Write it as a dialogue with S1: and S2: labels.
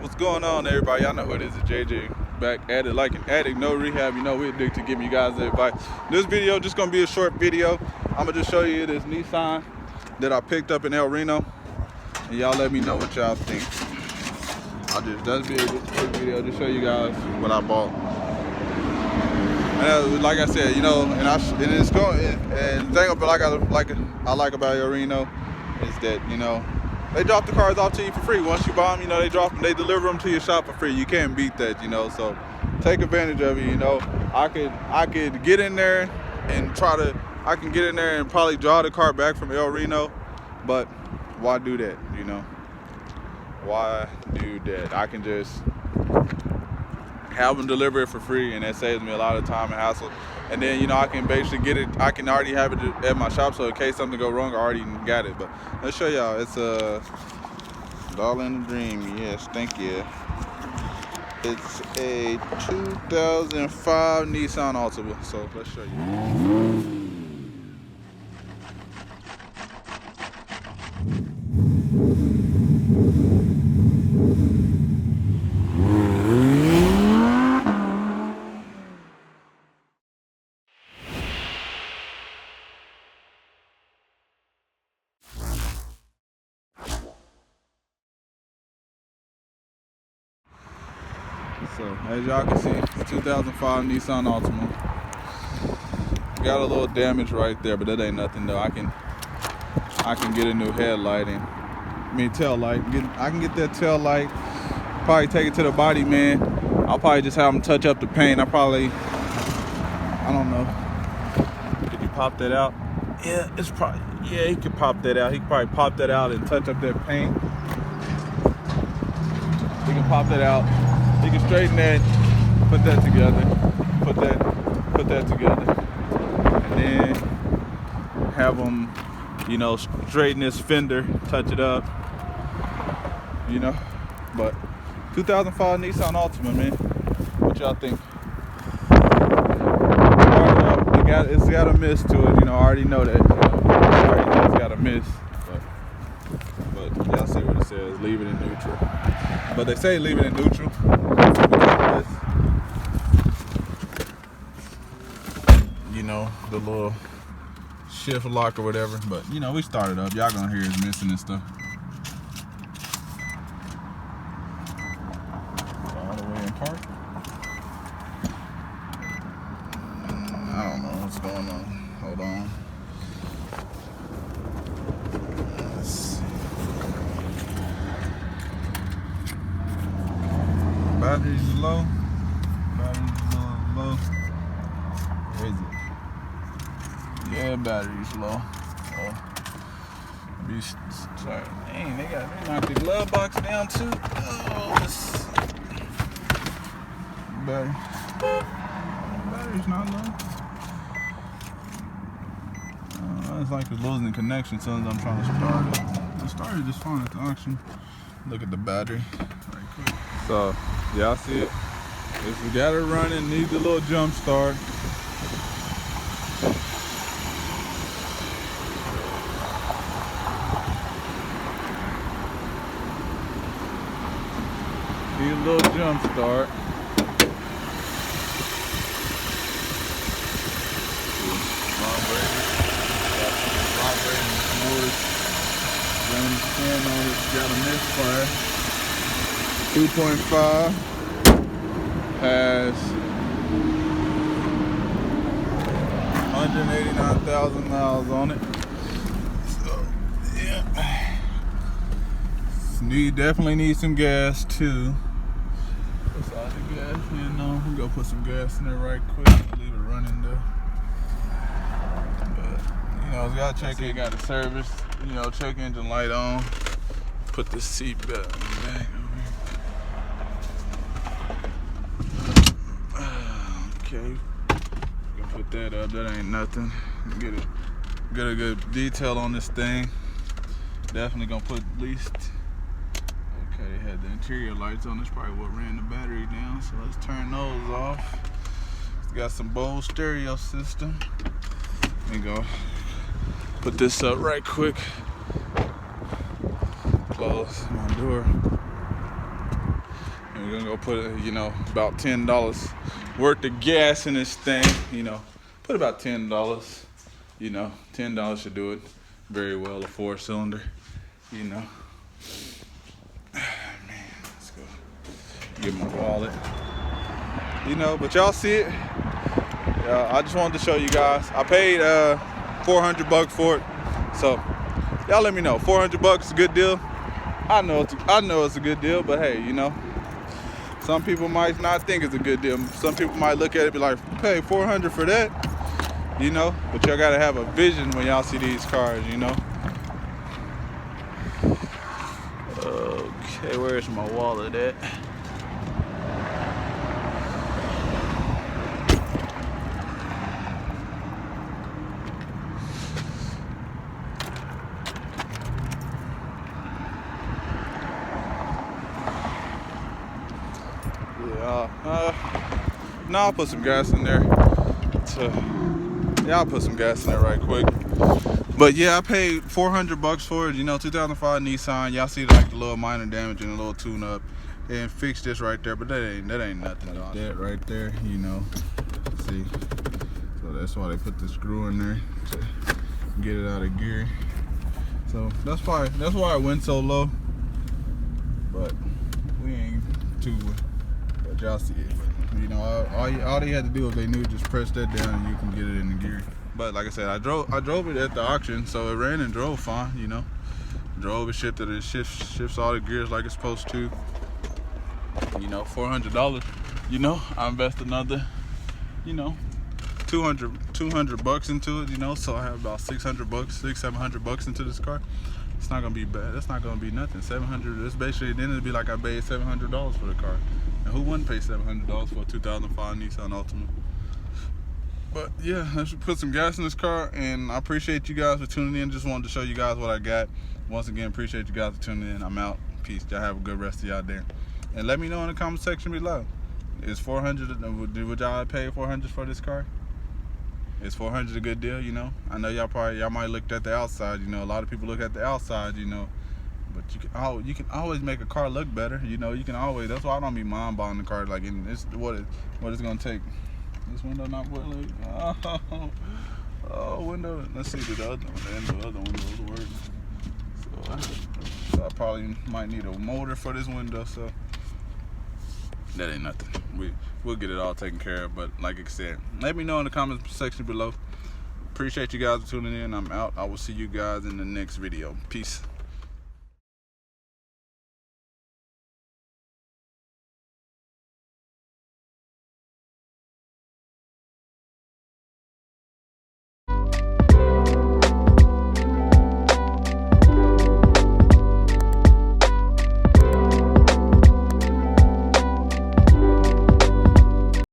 S1: What's going on, everybody? Y'all know who it is. It's JJ back at it like an addict, no rehab. You know we're addicted to giving you guys advice. This video just gonna be a short video. I'm gonna just show you this Nissan that I picked up in El Reno, and y'all let me know what y'all think. That's be a quick video, just show you guys what I bought. And like I said, you know, and it's going. And the thing about I like about El Reno is that, you know, they drop the cars off to you for free. Once you buy them, you know, they deliver them to your shop for free. You can't beat that, you know. So take advantage of it, you know. I could get in there and I can get in there and probably draw the car back from El Reno, but why do that, you know? Why do that? I can just have them deliver it for free, and that saves me a lot of time and hassle. And then, you know, I can basically get it. I can already have it at my shop, so in case something go wrong, I already got it. But let's show y'all. It's a dollar in the dream. Yes, thank you. It's a 2005 Nissan Altima. So let's show you. So as y'all can see, it's 2005 Nissan Altima. Got a little damage right there, but that ain't nothing though. I can get a new headlight and tail light. I can get that tail light. Probably take it to the body man. I'll probably just have him touch up the paint. I don't know. Did you pop that out? Yeah, he could pop that out. He could probably pop that out and touch up that paint. He can pop that out. He can straighten that, put that together, put that together, and then have him, you know, straighten this fender, touch it up, you know. But 2005 Nissan Altima, man, what y'all think? It's got a miss to it, you know. I already know that. I already know it's got a miss, but y'all see what it says. Leave it in neutral. But they say leave it in neutral. You know, the little shift lock or whatever. But you know, we started up. Y'all gonna hear it's missing and stuff. All the way in park. I don't know what's going on. Hold on. Let's see. Battery's low. Battery's low. Where is it? Yeah, battery's low. Sorry. Dang, they knocked the glove box down too. Oh, this battery's not low. It's like it's losing connection as soon as I'm trying to start it. I started just fine at the auction. Look at the battery right quick. So, y'all see it? If we got it running, needs a little jump start. Need a little jump start. Got a misfire. 2.5 has 189,000 miles on it. So yeah, definitely need some gas too. Besides the gas, you know, we go put some gas in there right quick. Leave it running though. But you know, we gotta check it. Got a service. You know, check engine light on. Put the seat belt in the back over here. Okay, you can put that up. That ain't nothing. Get a good detail on this thing. Definitely gonna put at least. Okay, they had the interior lights on. That's probably what ran the battery down. So let's turn those off. It's got some Bose stereo system. Let me go put this up right quick. Close my door. And we're gonna go put, you know, about $10 worth of gas in this thing. You know, put about $10. You know, $10 should do it very well. A 4-cylinder. You know. Man, let's go get my wallet. You know, but y'all see it. I just wanted to show you guys. I paid $400 for it. So y'all let me know. $400 is a good deal. I know it's a good deal, but hey, you know, some people might not think it's a good deal. Some people might look at it and be like, pay $400 for that, you know. But y'all gotta have a vision when y'all see these cars, you know. Okay, where's my wallet at? No, I'll put some gas in there. I'll put some gas in there right quick. But yeah, I paid $400 for it. You know, 2005 Nissan. Y'all see like the little minor damage and a little tune-up, and fix this right there. But that ain't nothing. Like that right there. You know, see. So that's why they put the screw in there to get it out of gear. So that's why it went so low. But we ain't too. But y'all see it. You know, all they had to do if they knew, just press that down and you can get it in the gear. But like I said, I drove it at the auction, so it ran and drove fine. You know, drove it, shifted it, shifts all the gears like it's supposed to. You know, $400. You know, I invested another, you know, $200 into it. You know, so I have about $700 into this car. It's not gonna be bad. That's not gonna be nothing. $700. That's basically, then it'd be like I paid $700 for the car. And who wouldn't pay $700 for a 2005 Nissan Altima? But yeah, let's put some gas in this car. And I appreciate you guys for tuning in. Just wanted to show you guys what I got. Once again, appreciate you guys for tuning in. I'm out. Peace. Y'all have a good rest of y'all day. And let me know in the comment section below. Is $400? Would y'all pay $400 for this car? Is $400 a good deal? You know, I know y'all might look at the outside. You know, a lot of people look at the outside. You know, but you can always make a car look better. You know, you can always. That's why I don't be mind buying the car. Like, it's what it's gonna take. This window not working. Oh, window. Let's see the other one. And the other window's working. So I probably might need a motor for this window. So that ain't nothing. We'll get it all taken care of. But like I said, let me know in the comments section below. Appreciate you guys for tuning in. I'm out. I will see you guys in the next video. Peace.